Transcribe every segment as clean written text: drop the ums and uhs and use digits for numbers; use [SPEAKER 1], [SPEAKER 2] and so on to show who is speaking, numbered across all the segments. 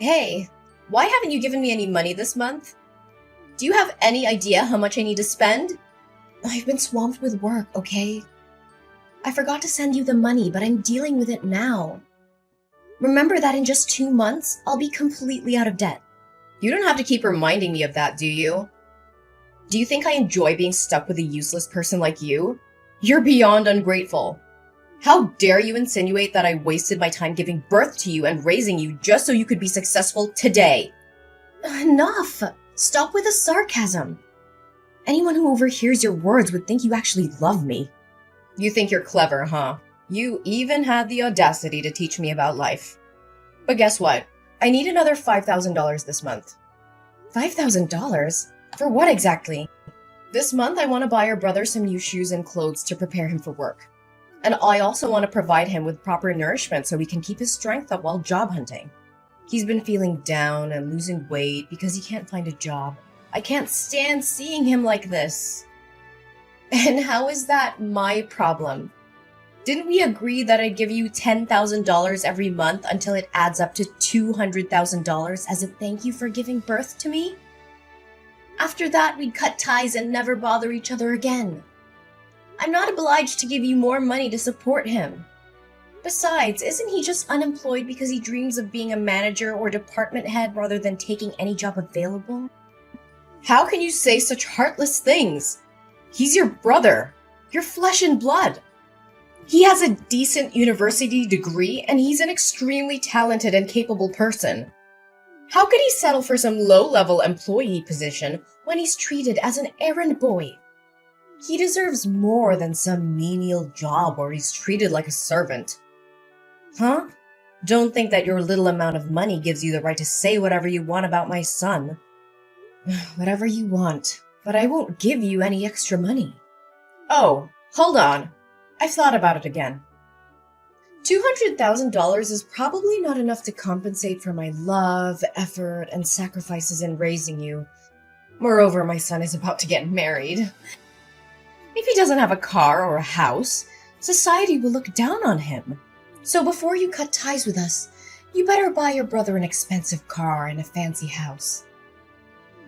[SPEAKER 1] Hey, why haven't you given me any money this month? Do you have any idea how much I need to spend? I've been swamped with work, okay? I forgot to send you the money, but I'm dealing with it now. Remember that in just 2 months, I'll be completely out of debt. You don't have to keep reminding me of that, do you? Do you think I enjoy being stuck with a useless person like you? You're beyond ungrateful. How dare you insinuate that I wasted my time giving birth to you and raising you just so you could be successful today? Enough! Stop with the sarcasm. Anyone who overhears your words would think you actually love me. You think you're clever, huh? You even had the audacity to teach me about life. But guess what? I need another $5,000 this month. $5,000? For what exactly? This month I want to buy your brother some new shoes and clothes to prepare him for work. And I also want to provide him with proper nourishment so he can keep his strength up while job hunting. He's been feeling down and losing weight because he can't find a job. I can't stand seeing him like this. And how is that my problem? Didn't we agree that I'd give you $10,000 every month until it adds up to $200,000 as a thank you for giving birth to me? After that, we'd cut ties and never bother each other again. I'm not obliged to give you more money to support him. Besides, isn't he just unemployed because he dreams of being a manager or department head rather than taking any job available? How can you say such heartless things? He's your brother, your flesh and blood. He has a decent university degree and he's an extremely talented and capable person. How could he settle for some low-level employee position when he's treated as an errand boy? He deserves more than some menial job where he's treated like a servant. Huh? Don't think that your little amount of money gives you the right to say whatever you want about my son. Whatever you want, but I won't give you any extra money. Oh, hold on. I've thought about it again. $200,000 is probably not enough to compensate for my love, effort, and sacrifices in raising you. Moreover, my son is about to get married. If he doesn't have a car or a house, society will look down on him. So before you cut ties with us, you better buy your brother an expensive car and a fancy house.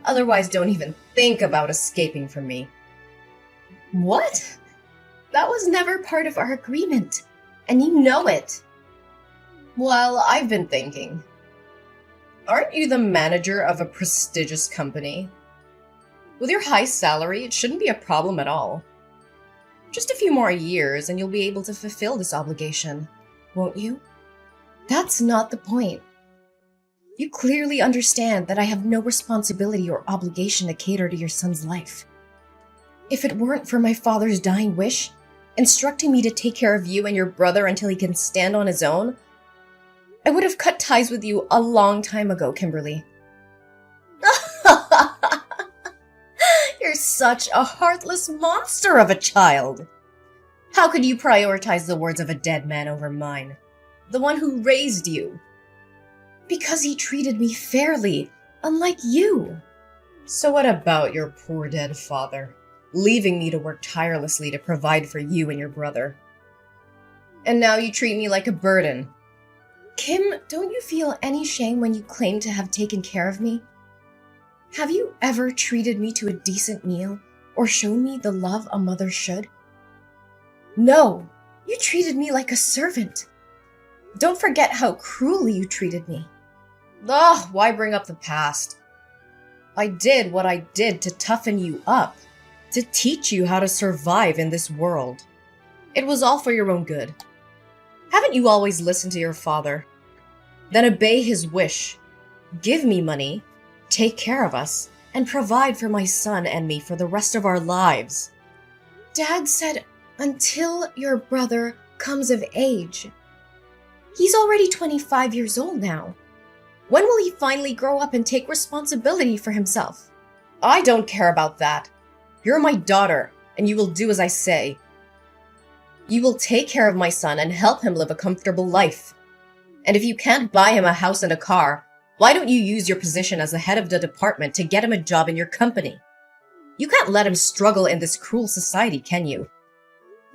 [SPEAKER 1] Otherwise, don't even think about escaping from me. What? That was never part of our agreement, and you know it. Well, I've been thinking. Aren't you the manager of a prestigious company? With your high salary, it shouldn't be a problem at all. Just a few more years and you'll be able to fulfill this obligation, won't you? That's not the point. You clearly understand that I have no responsibility or obligation to cater to your son's life. If it weren't for my father's dying wish, instructing me to take care of you and your brother until he can stand on his own, I would have cut ties with you a long time ago, Kimberly. You're such a heartless monster of a child. How could you prioritize the words of a dead man over mine? The one who raised you? Because he treated me fairly, unlike you. So what about your poor dead father, leaving me to work tirelessly to provide for you and your brother? And now you treat me like a burden. Kim, don't you feel any shame when you claim to have taken care of me? Have you ever treated me to a decent meal or shown me the love a mother should? No, you treated me like a servant. Don't forget how cruelly you treated me. Ugh, why bring up the past? I did what I did to toughen you up, to teach you how to survive in this world. It was all for your own good. Haven't you always listened to your father? Then obey his wish. Give me money, take care of us, and provide for my son and me for the rest of our lives. Dad said, until your brother comes of age. He's already 25 years old now. When will he finally grow up and take responsibility for himself? I don't care about that. You're my daughter, and you will do as I say. You will take care of my son and help him live a comfortable life. And if you can't buy him a house and a car, why don't you use your position as the head of the department to get him a job in your company? You can't let him struggle in this cruel society, can you?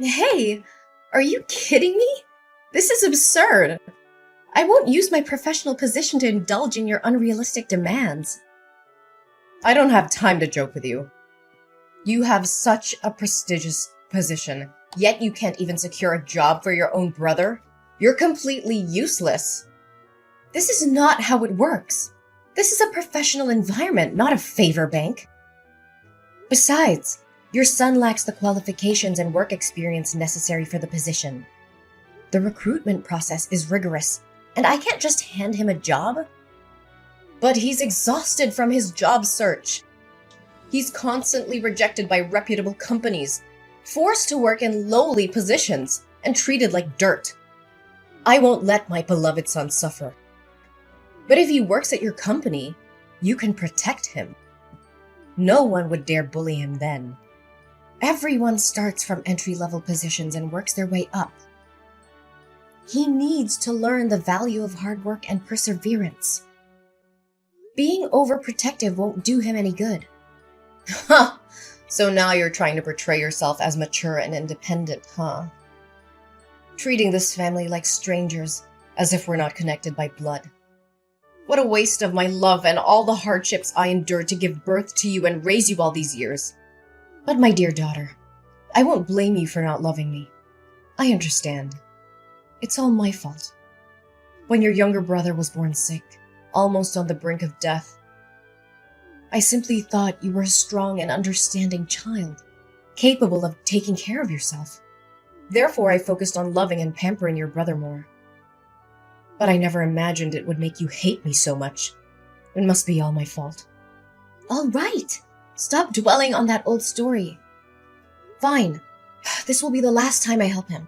[SPEAKER 1] Hey, are you kidding me? This is absurd. I won't use my professional position to indulge in your unrealistic demands. I don't have time to joke with you. You have such a prestigious position, yet you can't even secure a job for your own brother? You're completely useless. This is not how it works. This is a professional environment, not a favor bank. Besides, your son lacks the qualifications and work experience necessary for the position. The recruitment process is rigorous, and I can't just hand him a job. But he's exhausted from his job search. He's constantly rejected by reputable companies, forced to work in lowly positions, and treated like dirt. I won't let my beloved son suffer. But if he works at your company, you can protect him. No one would dare bully him then. Everyone starts from entry-level positions and works their way up. He needs to learn the value of hard work and perseverance. Being overprotective won't do him any good. Huh! So now you're trying to portray yourself as mature and independent, huh? Treating this family like strangers, as if we're not connected by blood. What a waste of my love and all the hardships I endured to give birth to you and raise you all these years. But my dear daughter, I won't blame you for not loving me. I understand. It's all my fault. When your younger brother was born sick, almost on the brink of death, I simply thought you were a strong and understanding child, capable of taking care of yourself. Therefore, I focused on loving and pampering your brother more. But I never imagined it would make you hate me so much. It must be all my fault. All right, stop dwelling on that old story. Fine, this will be the last time I help him.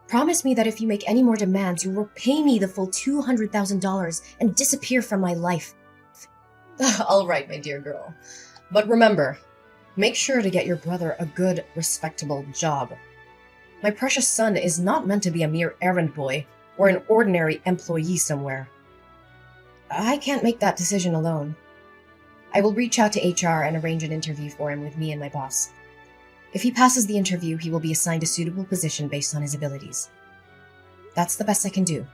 [SPEAKER 1] Promise me that if you make any more demands, you will pay me the full $200,000 and disappear from my life. All right, my dear girl. But remember, make sure to get your brother a good, respectable job. My precious son is not meant to be a mere errand boy or an ordinary employee somewhere. I can't make that decision alone. I will reach out to HR and arrange an interview for him with me and my boss. If he passes the interview, he will be assigned a suitable position based on his abilities. That's the best I can do.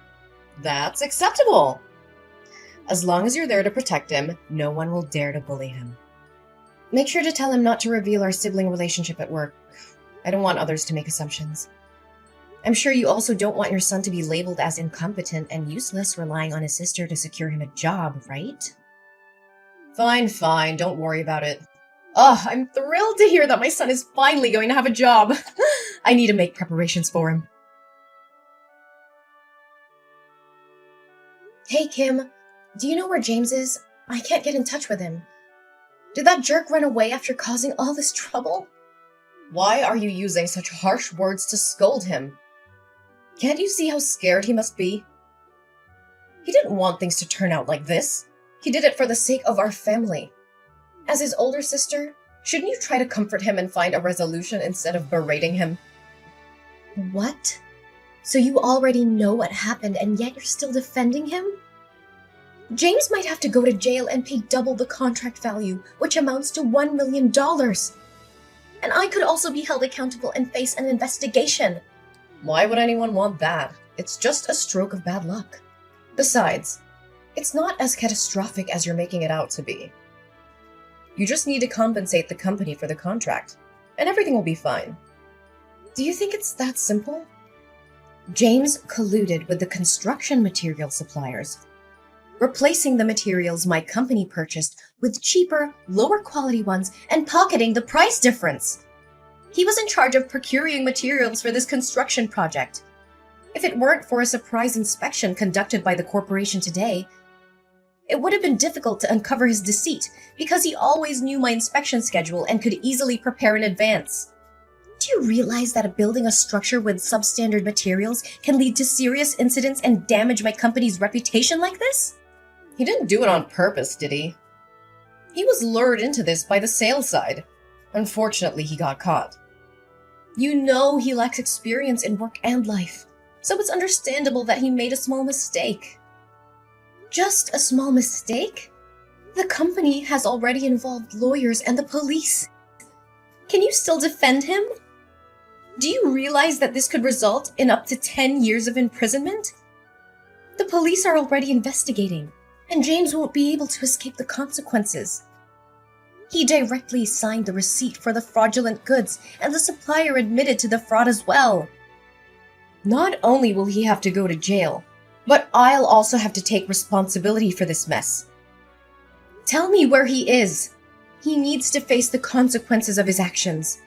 [SPEAKER 1] That's acceptable! As long as you're there to protect him, no one will dare to bully him. Make sure to tell him not to reveal our sibling relationship at work. I don't want others to make assumptions. I'm sure you also don't want your son to be labeled as incompetent and useless, relying on his sister to secure him a job, right? Fine, don't worry about it. Oh, I'm thrilled to hear that my son is finally going to have a job. I need to make preparations for him. Hey, Kim. Do you know where James is? I can't get in touch with him. Did that jerk run away after causing all this trouble? Why are you using such harsh words to scold him? Can't you see how scared he must be? He didn't want things to turn out like this. He did it for the sake of our family. As his older sister, shouldn't you try to comfort him and find a resolution instead of berating him? What? So you already know what happened and yet you're still defending him? James might have to go to jail and pay double the contract value, which amounts to $1 million. And I could also be held accountable and face an investigation. Why would anyone want that? It's just a stroke of bad luck. Besides, it's not as catastrophic as you're making it out to be. You just need to compensate the company for the contract, and everything will be fine. Do you think it's that simple? James colluded with the construction material suppliers, replacing the materials my company purchased with cheaper, lower quality ones and pocketing the price difference. He was in charge of procuring materials for this construction project. If it weren't for a surprise inspection conducted by the corporation today, it would have been difficult to uncover his deceit because he always knew my inspection schedule and could easily prepare in advance. Do you realize that building a structure with substandard materials can lead to serious incidents and damage my company's reputation like this? He didn't do it on purpose, did he? He was lured into this by the sales side. Unfortunately, he got caught. You know he lacks experience in work and life, so it's understandable that he made a small mistake. Just a small mistake? The company has already involved lawyers and the police. Can you still defend him? Do you realize that this could result in up to 10 years of imprisonment? The police are already investigating, and James won't be able to escape the consequences. He directly signed the receipt for the fraudulent goods, and the supplier admitted to the fraud as well. Not only will he have to go to jail, but I'll also have to take responsibility for this mess. Tell me where he is. He needs to face the consequences of his actions.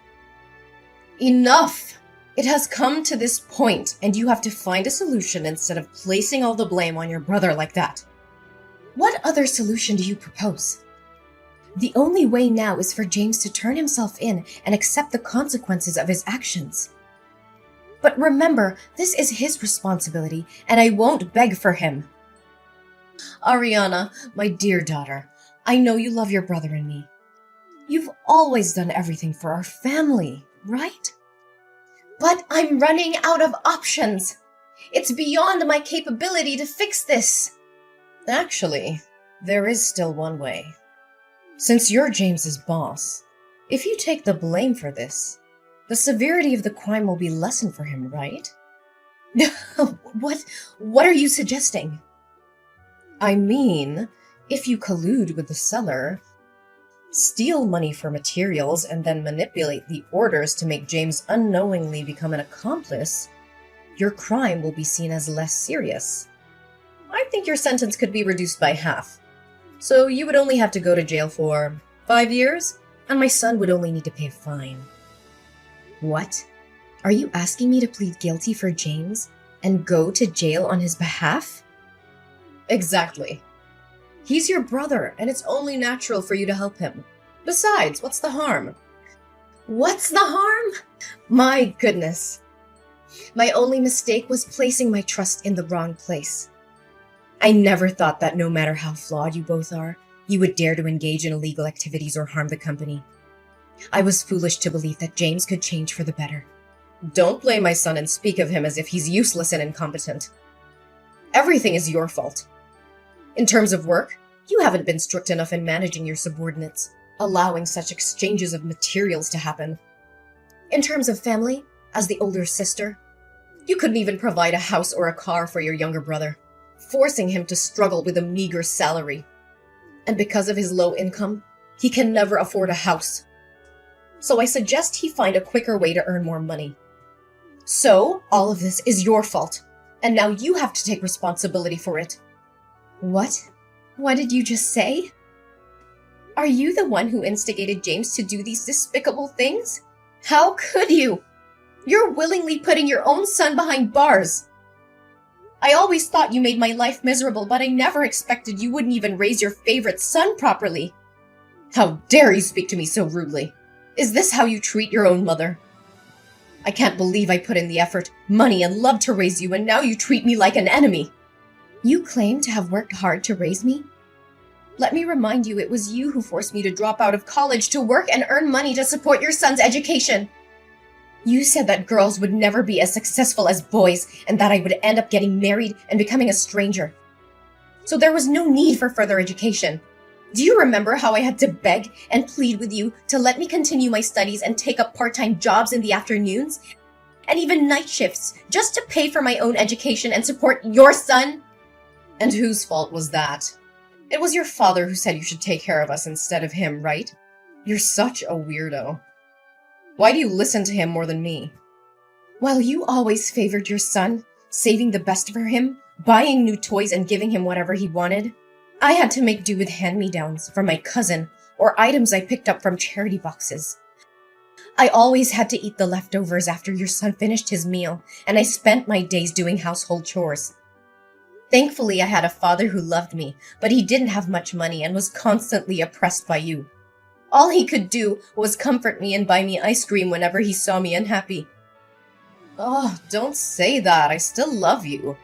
[SPEAKER 1] Enough! It has come to this point, and you have to find a solution instead of placing all the blame on your brother like that. What other solution do you propose? The only way now is for James to turn himself in and accept the consequences of his actions. But remember, this is his responsibility, and I won't beg for him. Ariana, my dear daughter, I know you love your brother and me. You've always done everything for our family, right? But I'm running out of options. It's beyond my capability to fix this. Actually, there is still one way. Since you're James's boss, if you take the blame for this, the severity of the crime will be lessened for him, right? What are you suggesting? I mean, if you collude with the seller, steal money for materials, and then manipulate the orders to make James unknowingly become an accomplice, your crime will be seen as less serious. I think your sentence could be reduced by half. So you would only have to go to jail for 5 years, and my son would only need to pay a fine. What? Are you asking me to plead guilty for James and go to jail on his behalf? Exactly. He's your brother, and it's only natural for you to help him. Besides, what's the harm? What's the harm? My goodness. My only mistake was placing my trust in the wrong place. I never thought that no matter how flawed you both are, you would dare to engage in illegal activities or harm the company. I was foolish to believe that James could change for the better. Don't blame my son and speak of him as if he's useless and incompetent. Everything is your fault. In terms of work, you haven't been strict enough in managing your subordinates, allowing such exchanges of materials to happen. In terms of family, as the older sister, you couldn't even provide a house or a car for your younger brother, forcing him to struggle with a meager salary. And because of his low income, he can never afford a house. So I suggest he find a quicker way to earn more money. So, all of this is your fault, and now you have to take responsibility for it. What? What did you just say? Are you the one who instigated James to do these despicable things? How could you? You're willingly putting your own son behind bars. I always thought you made my life miserable, but I never expected you wouldn't even raise your favorite son properly. How dare you speak to me so rudely? Is this how you treat your own mother? I can't believe I put in the effort, money, and love to raise you, and now you treat me like an enemy. You claim to have worked hard to raise me? Let me remind you, it was you who forced me to drop out of college to work and earn money to support your son's education. You said that girls would never be as successful as boys, and that I would end up getting married and becoming a stranger. So there was no need for further education. Do you remember how I had to beg and plead with you to let me continue my studies and take up part-time jobs in the afternoons? And even night shifts, just to pay for my own education and support your son? And whose fault was that? It was your father who said you should take care of us instead of him, right? You're such a weirdo. Why do you listen to him more than me? While you always favored your son, saving the best for him, buying new toys and giving him whatever he wanted, I had to make do with hand-me-downs from my cousin or items I picked up from charity boxes. I always had to eat the leftovers after your son finished his meal, and I spent my days doing household chores. Thankfully, I had a father who loved me, but he didn't have much money and was constantly oppressed by you. All he could do was comfort me and buy me ice cream whenever he saw me unhappy. Oh, don't say that. I still love you.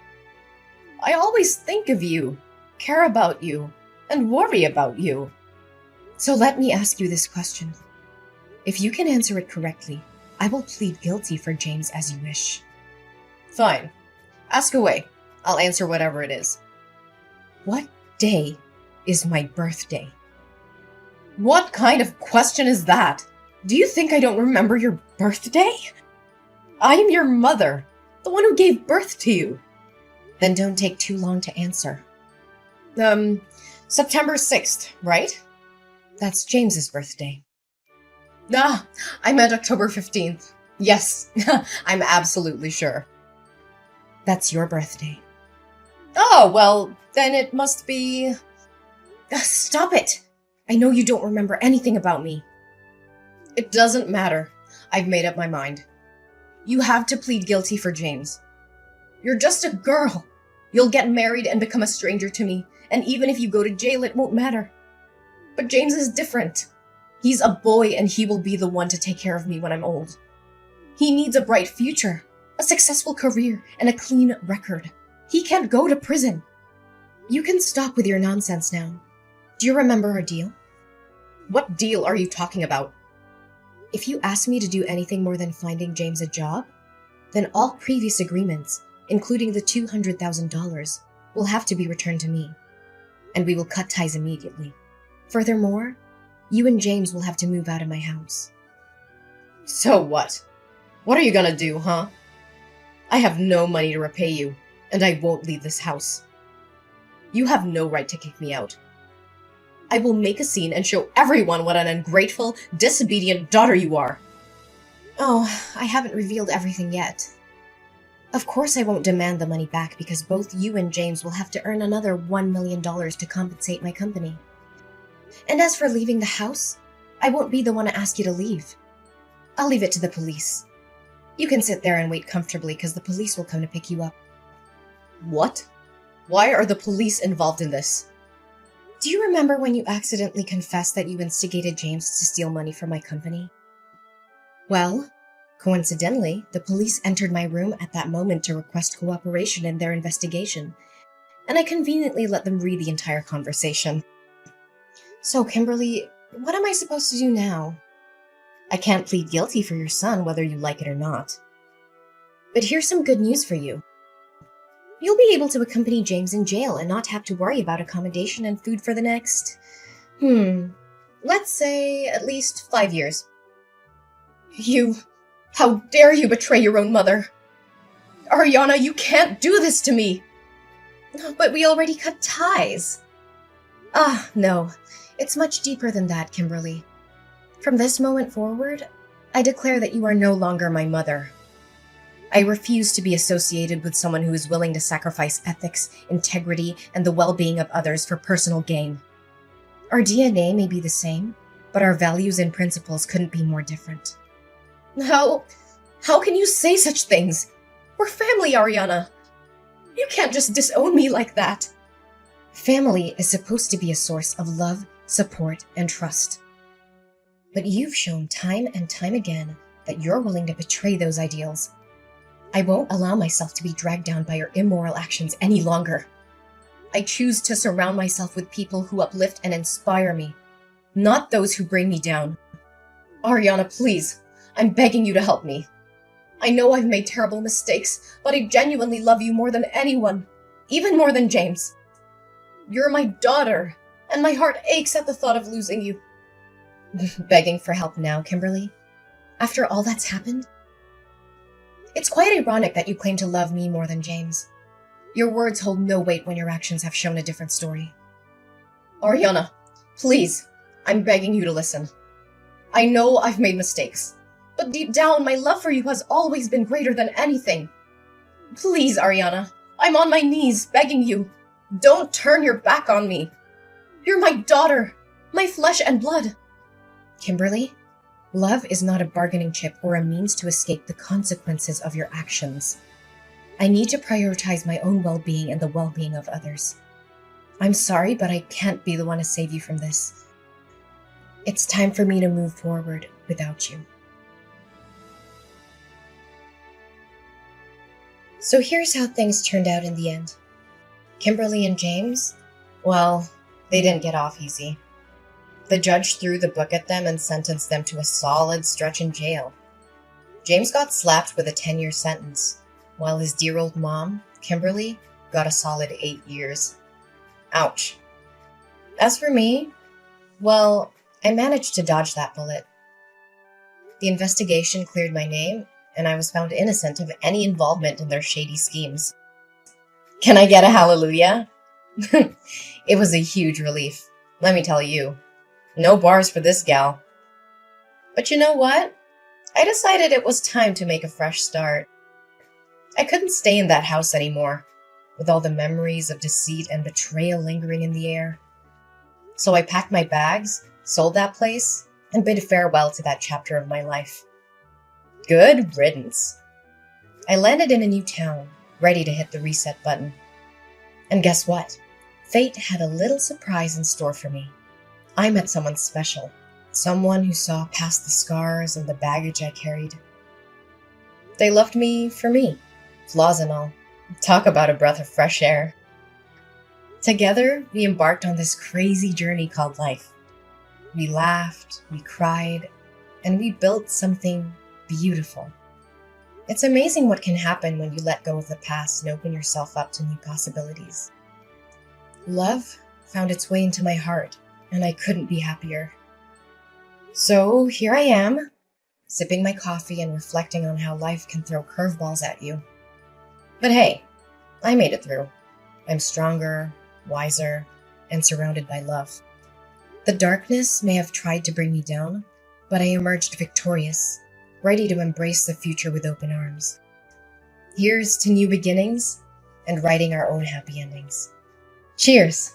[SPEAKER 1] I always think of you, care about you, and worry about you. So let me ask you this question. If you can answer it correctly, I will plead guilty for James as you wish. Fine. Ask away. I'll answer whatever it is. What day is my birthday? What kind of question is that? Do you think I don't remember your birthday? I am your mother, the one who gave birth to you. Then don't take too long to answer. September 6th, right? That's James's birthday. Ah, I meant October 15th. Yes, I'm absolutely sure. That's your birthday. Oh, well, then it must be... Stop it! I know you don't remember anything about me. It doesn't matter. I've made up my mind. You have to plead guilty for James. You're just a girl. You'll get married and become a stranger to me, and even if you go to jail, it won't matter. But James is different. He's a boy, and he will be the one to take care of me when I'm old. He needs a bright future, a successful career, and a clean record. He can't go to prison. You can stop with your nonsense now. Do you remember our deal? What deal are you talking about? If you ask me to do anything more than finding James a job, then all previous agreements, including the $200,000, will have to be returned to me. And we will cut ties immediately. Furthermore, you and James will have to move out of my house. So what? What are you gonna do, huh? I have no money to repay you, and I won't leave this house. You have no right to kick me out. I will make a scene and show everyone what an ungrateful, disobedient daughter you are. Oh, I haven't revealed everything yet. Of course I won't demand the money back because both you and James will have to earn another $1 million to compensate my company. And as for leaving the house, I won't be the one to ask you to leave. I'll leave it to the police. You can sit there and wait comfortably because the police will come to pick you up. What? Why are the police involved in this? Do you remember when you accidentally confessed that you instigated James to steal money from my company? Well, coincidentally, the police entered my room at that moment to request cooperation in their investigation, and I conveniently let them read the entire conversation. So, Kimberly, what am I supposed to do now? I can't plead guilty for your son, whether you like it or not. But here's some good news for you. You'll be able to accompany James in jail and not have to worry about accommodation and food for the next, let's say at least 5 years. How dare you betray your own mother? Ariana, you can't do this to me! But we already cut ties. Ah, no. It's much deeper than that, Kimberly. From this moment forward, I declare that you are no longer my mother. I refuse to be associated with someone who is willing to sacrifice ethics, integrity, and the well-being of others for personal gain. Our DNA may be the same, but our values and principles couldn't be more different. How can you say such things? We're family, Ariana. You can't just disown me like that. Family is supposed to be a source of love, support, and trust. But you've shown time and time again that you're willing to betray those ideals. I won't allow myself to be dragged down by your immoral actions any longer. I choose to surround myself with people who uplift and inspire me, not those who bring me down. Ariana, please, I'm begging you to help me. I know I've made terrible mistakes, but I genuinely love you more than anyone, even more than James. You're my daughter, and my heart aches at the thought of losing you. Begging for help now, Kimberly? After all that's happened? It's quite ironic that you claim to love me more than James. Your words hold no weight when your actions have shown a different story. Ariana, please, I'm begging you to listen. I know I've made mistakes, but deep down, my love for you has always been greater than anything. Please, Ariana, I'm on my knees begging you. Don't turn your back on me. You're my daughter, my flesh and blood. Kimberly, love is not a bargaining chip or a means to escape the consequences of your actions. I need to prioritize my own well-being and the well-being of others. I'm sorry, but I can't be the one to save you from this. It's time for me to move forward without you. So here's how things turned out in the end. Kimberly and James, well, they didn't get off easy. The judge threw the book at them and sentenced them to a solid stretch in jail. James got slapped with a 10-year sentence, while his dear old mom, Kimberly, got a solid 8 years. Ouch. As for me, well, I managed to dodge that bullet. The investigation cleared my name, and I was found innocent of any involvement in their shady schemes. Can I get a hallelujah? It was a huge relief, let me tell you. No bars for this gal. But you know what? I decided it was time to make a fresh start. I couldn't stay in that house anymore, with all the memories of deceit and betrayal lingering in the air. So I packed my bags, sold that place, and bid farewell to that chapter of my life. Good riddance. I landed in a new town, ready to hit the reset button. And guess what? Fate had a little surprise in store for me. I met someone special, someone who saw past the scars and the baggage I carried. They loved me for me, flaws and all. Talk about a breath of fresh air. Together, we embarked on this crazy journey called life. We laughed, we cried, and we built something beautiful. It's amazing what can happen when you let go of the past and open yourself up to new possibilities. Love found its way into my heart, and I couldn't be happier. So here I am, sipping my coffee and reflecting on how life can throw curveballs at you. But hey, I made it through. I'm stronger, wiser, and surrounded by love. The darkness may have tried to bring me down, but I emerged victorious, ready to embrace the future with open arms. Here's to new beginnings and writing our own happy endings. Cheers!